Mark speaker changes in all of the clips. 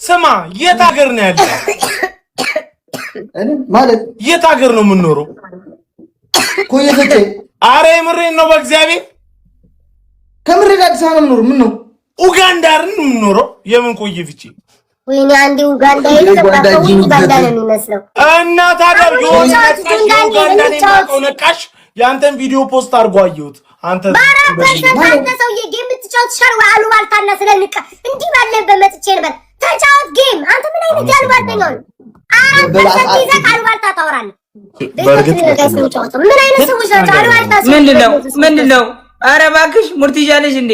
Speaker 1: ስማ የት ሀገር ነው ያለው?
Speaker 2: እኔ ማለት
Speaker 1: የት ሀገር ነው የምንኖረው?
Speaker 2: ኮየፈቴ።
Speaker 1: አረ የምሬን ነው በእግዚአብሔር
Speaker 2: ከምሬ ጋር አዲስ አበባ ነው የምኖረው። ምን ነው
Speaker 1: ኡጋንዳ አይደል የምንኖረው? የምን ኮየፍቼ
Speaker 3: ወይኔ አንዴ ኡጋንዳ ኡጋንዳ ነው የሚመስለው።
Speaker 1: እና ታዲያ ነቃሽ ያንተን ቪዲዮ ፖስት አድርጎ አየሁት። አንተ
Speaker 3: ሰውዬ ጌም ብትጫወት ሸርዋ አሉባልታና ስለንቀ እንዲህ ባለበት መጥቼ ነበር። ተጫወት ጌም። አንተ ምን አይነት ያሉባልተኛ ነው? አሉባልታ ታወራለህ። ምን አይነት ሰዎች ናቸው? አሉባልታ
Speaker 4: ምንድን ነው? ኧረ እባክሽ ሙርት ይዣለሽ እንዴ?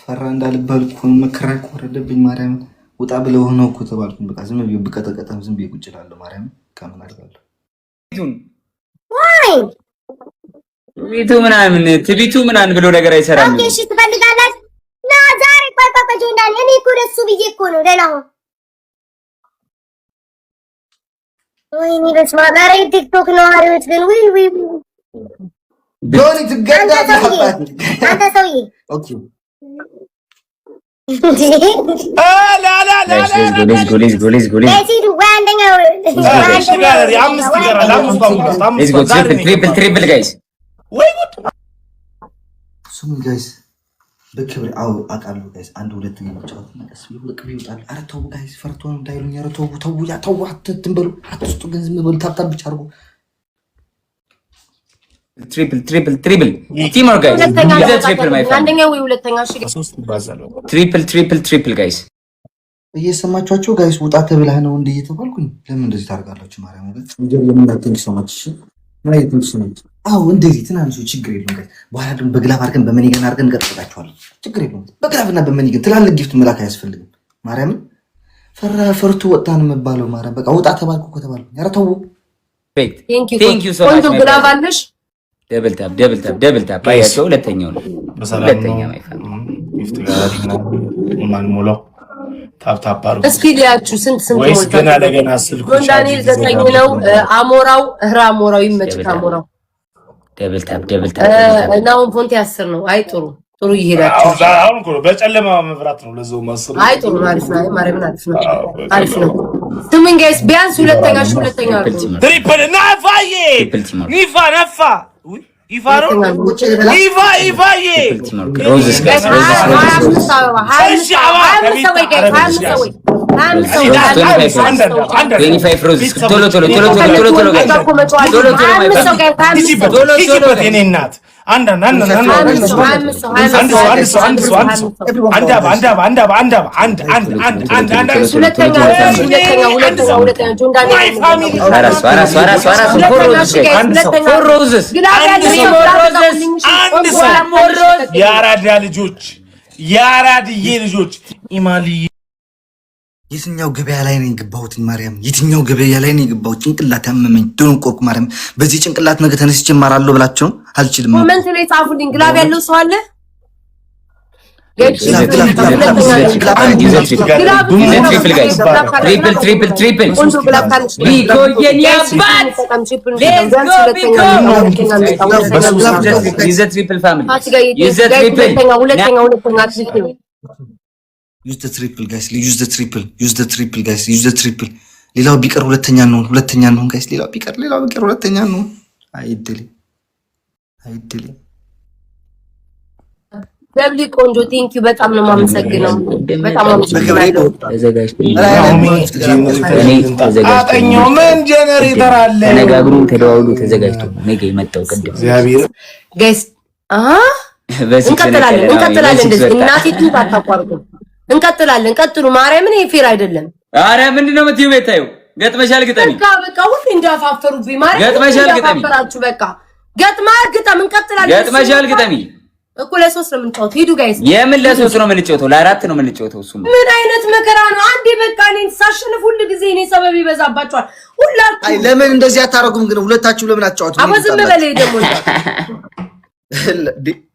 Speaker 2: ፈራ እንዳልባል እኮ መከራከር ወረደብኝ። ማርያም ውጣ ብለው ሆነው እኮ ተባልኩኝ። በቃ ዝም ብዬ ብቀጠቀጠም ዝም ብዬ ቁጭ እላለሁ። ማርያም ከምን አድርጋለሁ?
Speaker 3: ዋይ
Speaker 4: ትቢቱ ምናምን ብሎ ነገር አይሰራም።
Speaker 3: ኦኬ እሺ ትፈልጋለህ? ና ዛሬ ቆይ እንዳለ እኔ እኮ ደሱ ብዬ እኮ ነው ደህና ሁን። ወይኔ በስመ አብ! ኧረ ቲክቶክ ነዋሪዎች ግን ውይ
Speaker 2: ዶኒ ትገዳለህ።
Speaker 3: አንተ ሰውዬ
Speaker 2: ኦኬ
Speaker 4: ትሪፕል ጋይስ
Speaker 2: ስሙ ጋይስ በክብር አውቃለሁ ጋይስ። አንድ ሁለት የሚጫወት ማለት ነው። ይወጣል። ኧረ ተው ጋይስ ፈርቶ ነው እንዳይሉኝ። ኧረ ተው አትንበሉ፣ አትስጡ ገንዘብ በሉ። ታብታብ ብቻ አድርጉ።
Speaker 4: ትሪፕል ቲመር ጋይስ ትሪፕል ማይ ፍሬንድ
Speaker 3: አንደኛው ወይ ሁለተኛ እሺ
Speaker 4: ትሪፕል ጋይስ
Speaker 2: እየሰማችኋቸው ጋይስ ውጣ ተብለህ ነው እንዴ እየተባልኩኝ። ለምን እንደዚህ ታደርጋላችሁ? ማርያም ወገን እንጀር የምናተኝ ሰማች እሺ ማለት ነው ሰማች። እንደዚህ ትናንሹ ችግር የለውም ጋይስ። በኋላ ደግሞ በግላፍ አድርገን በመኒገን አድርገን እንቀጥላችኋለን። ችግር የለውም። በግላፍና በመኒገን ትላልቅ ጊፍት መላክ አያስፈልግም። ማርያም ፈርቶ ወጣን መባለው። ማርያም በቃ ውጣ ተባልኩ እኮ ተባልኩኝ። ኧረ ተው።
Speaker 4: ቴንክ ዩ ሶ ማች ግላፍ አለሽ። ደብል ታፕ አያቸው። ሁለተኛው ነው ማይፋን
Speaker 1: ጊፍት ጋር ማን ሞላው ታፕ አርጉ እስኪ ሊያችሁ ስንት
Speaker 3: ወይስ
Speaker 1: ገና ለገና ስልኩ
Speaker 3: ዳንኤል 9 ነው። አሞራው አሞራው ይመችታ አሞራው
Speaker 4: ደብል ታፕ
Speaker 3: እናውን ፎንቴ 10 ነው። አይ ጥሩ ይሄዳችሁ።
Speaker 1: አሁን እኮ በጨለማ መብራት ነው ለዛው ማስሩ።
Speaker 3: አይ ጥሩ አሪፍ ነው። ማርያምን አሪፍ ነው። ስሙኝ ጋይስ ቢያንስ ሁለተኛ
Speaker 1: ትሪፕል ናፋዬ ኒፋ ነፋ ይፋሮ ይፋዬ
Speaker 4: ሮዝስ ጋይስ
Speaker 1: የአራድዬ ልጆች ኢማሊ
Speaker 2: የትኛው ገበያ ላይ ነው የገባሁት? ማርያም የትኛው ገበያ ላይ ነው የገባሁት? ጭንቅላት ያመመኝ ደንቆርኩ። ማርያም በዚህ ጭንቅላት ነገ ተነስቼ እማራለሁ ብላችሁ ነው? አልችልም።
Speaker 3: ኮሜንት ላይ ጻፉልኝ። ግላብ ያለው ሰው አለ?
Speaker 4: ትሪፕል
Speaker 2: use the triple guys, use the triple guys, use the triple. ሌላው ቢቀር ሁለተኛ ነው ጋይስ። ሌላው ቢቀር ሁለተኛ ነው። አይድል
Speaker 3: ደብሊ ቆንጆ ቴንክ ዩ በጣም ነው የማመሰግነው። በጣም አመሰግናለሁ።
Speaker 1: አጠኛው ምን ጀነሬተር አለ?
Speaker 4: ተነጋግሩ ተደዋውሉ ተዘጋጅቶ ነገ የመጣው ቅድም
Speaker 3: ጋይስ እንቀጥላለን። እንደዚህ እናቲቱ ታቋርጡ። እንቀጥላለን። ቀጥሉ። ማርያምን ይሄ ፌር አይደለም።
Speaker 4: አረ ምንድነው የምትይው? ቤታዩ ገጥመሻል ግጠሚ።
Speaker 3: በቃ ሁሉ እንዳፋፈሩብኝ ማርያምን
Speaker 4: ገጥመሻል ግጠሚ።
Speaker 3: በቃ ግጠም። እንቀጥላለን።
Speaker 4: ገጥመሻል ግጠሚ
Speaker 3: እኮ ለሶስት ነው የምንጫወተው። ሂዱ ጋይስ።
Speaker 4: የምን ለሶስት ነው የምንጫወተው? ለአራት ነው የምንጫወተው። እሱ
Speaker 3: ምን አይነት መከራ ነው? አንዴ በቃ እኔን ሳሸንፍ ሁሉ ጊዜ እኔ ሰበብ ይበዛባችኋል ሁላችሁ።
Speaker 2: አይ ለምን እንደዚህ አታረጉም ግን? ሁለታችሁ ለምን አትጫወቱም?
Speaker 3: አወዝም በለይ ደግሞ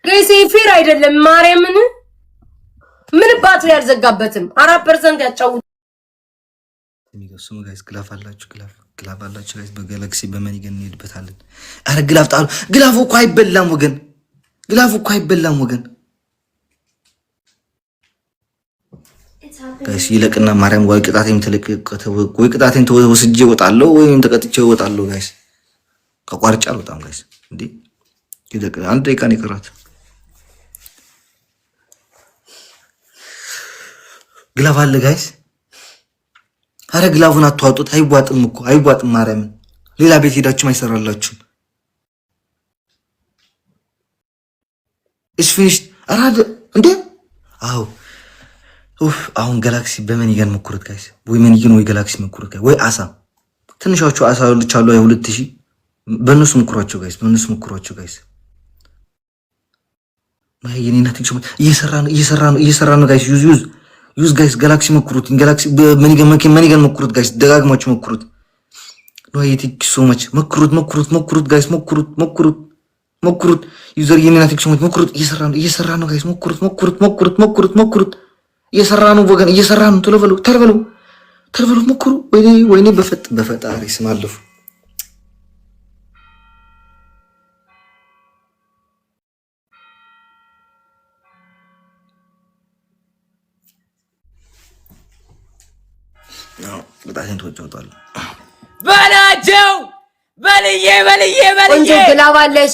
Speaker 3: ጋይስ ፌር አይደለም። ማርያምን ምን ባትሪ ያልዘጋበትም 4% ያጫውቱ
Speaker 2: የሚገስሙ ጋይስ። ግላፍ አላችሁ ጋይስ። በጋላክሲ በመኒገን እንሄድበታለን። አረ ግላፍ ጣሉ። ግላፉ እኮ አይበላም ወገን። ጋይስ ይለቅና ማርያም ወይ ቅጣቴን ወይ ቅጣቴን ወስጄ እወጣለሁ ወይም ተቀጥቼ እወጣለሁ ጋይስ ከቋርጫለሁ በጣም ጋይስ እንዴ ይደቅ አንድ ደቂቃ ነው የቀራት ግላቭ አለ ጋይስ አረ ግላቭን አትዋጡት አይዋጥም እኮ አይዋጥም ማርያም ሌላ ቤት ሄዳችሁ አይሰራላችሁ እስ ፊኒሽ አራደ እንዴ አው አሁን ጋላክሲ በመኒገን መኩረት ጋይስ ወይ መኒገን ወይ ጋላክሲ መኩረት ወይ አሳ ትንሾቹ አሳዎች አሉ 2000 በእነሱ መኩሯቸው ጋይስ ማይየኔና ትንሽ እየሰራ ነው ጋይስ ዩዝ ጋይስ ጋላክሲ መኩሩት ጋላክሲ በመኒገን መኩሩት ጋይስ ደጋግማችሁ መኩሩት ነው የቲክ ሶ ማች መኩሩት ጋይስ መኩሩት ዩዘር የኔና ትንሽ መኩሩት እየሰራ ነው ጋይስ መኩሩት እየሰራ ነው ወገን እየሰራ ነው ተርበሉ ሞክሩ ወይኔ በፈጣሪ ስም አለፉ ነው በጣም ተወጣጣለ
Speaker 4: በላቸው በልዬ
Speaker 3: ቆንጆ ግላባለሽ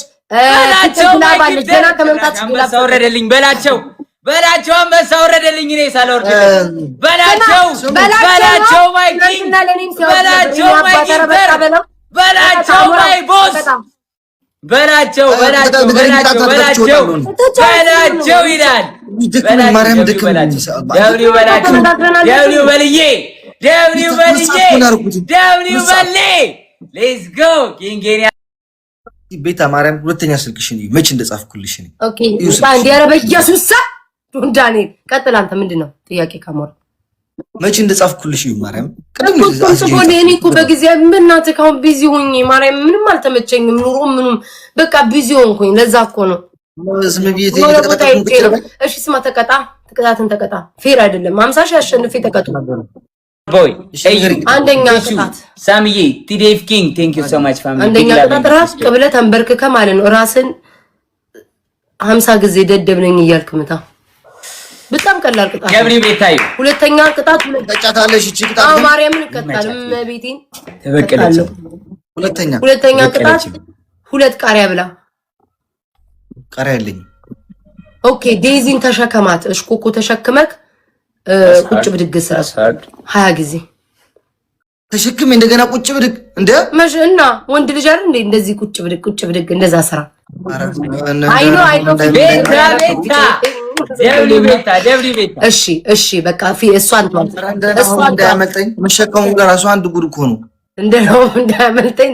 Speaker 3: ግላባለሽ ገና ከመምጣት ግላባ
Speaker 4: ወረደልኝ በላቸው አንበሳ ወረደልኝ እኔ ሳልወርድ በላቸው ማይ ኪንግ በላቸው ማይ ቦስ በላቸው ይላል ደብሊው በልዬ ሌትስ ጎ ኪንግ
Speaker 2: ቤታ ማርያም ሁለተኛ ስልክሽን መች እንደጻፍኩልሽ ነው
Speaker 3: ኦኬ አንዴ ኧረ በኢየሱስ ዳንኤል ቀጥል አንተ ምንድነው ጥያቄ ካሞራ
Speaker 2: መች እንደጻፍኩልሽ ማርያም
Speaker 3: ቀደም እኔ እኮ በጊዜ በእናትህ ካሁን ቢዚ ሆኜ ማርያም ምንም አልተመቸኝም ኑሮ ምንም በቃ ቢዚ ሆንኩኝ ለዛ እኮ ነው
Speaker 2: ዝም ብዬ
Speaker 3: እሺ ስማ ተቀጣ ፌር አይደለም 50 ሺህ አሸንፌ ተቀጡ
Speaker 4: ቦይ
Speaker 3: አንደኛ ቅጣት
Speaker 4: ሳሚዬ ቲዲኤፍ ኪንግ ቴንክ ዩ ሶ ማች ፋሚሊ
Speaker 3: አንደኛ ቅጣት ራስ ቅብለ ተንበርክከ ማለት ነው ራስን 50 ጊዜ ደደብ ነኝ እያልክ ምታ በጣም ቀላል ቅጣት
Speaker 4: ገብሪ ቤታዩ
Speaker 3: ሁለተኛ ቅጣት
Speaker 2: ተጫታለሽ እቺ ቅጣት
Speaker 3: ማርያምን ከተልም መቤቴን
Speaker 4: ተበቀለች
Speaker 3: ሁለተኛ ቅጣት ሁለት ቃሪያ ብላ
Speaker 2: ቃሪያ ያለኝ
Speaker 3: ኦኬ ዴዚን ተሸከማት እሽኮኮ ተሸክመክ ቁጭ ብድግ ስራ 20 ጊዜ
Speaker 2: ተሸክሜ እንደገና ቁጭ ብድግ እንደ
Speaker 3: እና ወንድ ልጅ አይደል እንዴ እንደዚህ ቁጭ ብድግ እንደዛ ስራ አይኖ ቤታ ደብሊ ቤታ እሺ በቃ እሷን
Speaker 2: እንዳያመልጠኝ መሸከሙ ለራሱ አንድ ጉድ እኮ ነው
Speaker 3: እንዳያመልጠኝ